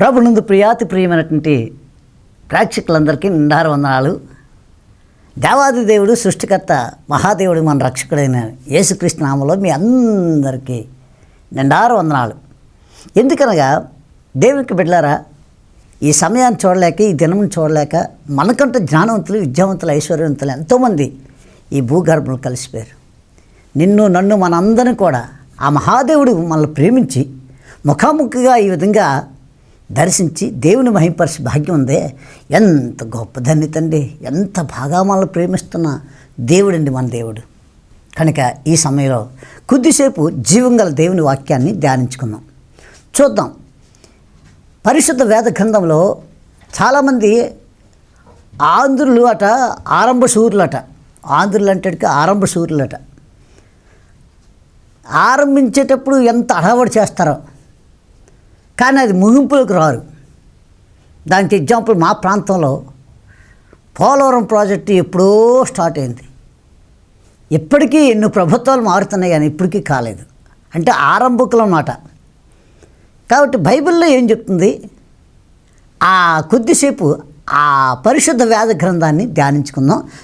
ప్రభునందు ప్రియాతి ప్రియమైనటువంటి ప్రేక్షకులందరికీ నిండారు వందనాలు. దేవాది దేవుడు సృష్టికర్త మహాదేవుడు మన రక్షకుడైన యేసుక్రీస్తు నామములో మీ అందరికీ నిండారు వందనాలు. ఎందుకనగా దేవునికి బిడ్డలారా, ఈ సమయాన్ని చూడలేక, ఈ దినం చూడలేక మనకంటే జ్ఞానవంతులు, విద్యావంతులు, ఐశ్వర్యవంతులు ఎంతోమంది ఈ భూగర్భంలో కలిసిపోయారు. నిన్ను నన్ను మనందరినీ కూడా ఆ మహాదేవుడు మనల్ని ప్రేమించి ముఖాముఖిగా ఈ విధంగా దర్శించి దేవుని మహింపరిచే భాగ్యం ఉందే, ఎంత గొప్ప ధన్యతండి. ఎంత బాగా మనల్ని ప్రేమిస్తున్న దేవుడండి మన దేవుడు. కనుక ఈ సమయంలో కొద్దిసేపు జీవం గల దేవుని వాక్యాన్ని ధ్యానించుకుందాం. చూద్దాం. పరిశుద్ధ వేద గ్రంథంలో చాలామంది ఆంధ్రులు అట ఆరంభ శూరులట. ఆంధ్రులు అంటే ఆరంభ శూరులట. ఆరంభించేటప్పుడు ఎంత హడావుడి చేస్తారో, కానీ అది ముగింపులకు రారు. దానికి ఎగ్జాంపుల్ మా ప్రాంతంలో పోలవరం ప్రాజెక్టు ఎప్పుడో స్టార్ట్ అయింది. ఇప్పటికీ ఎన్నో ప్రభుత్వాలు మారుతున్నాయి, కానీ ఇప్పటికీ కాలేదు. అంటే ఆరంభకులు అన్నమాట. కాబట్టి బైబిల్లో ఏం చెప్తుంది, ఆ కొద్దిసేపు ఆ పరిశుద్ధ వేద గ్రంథాన్ని ధ్యానించుకుందాం.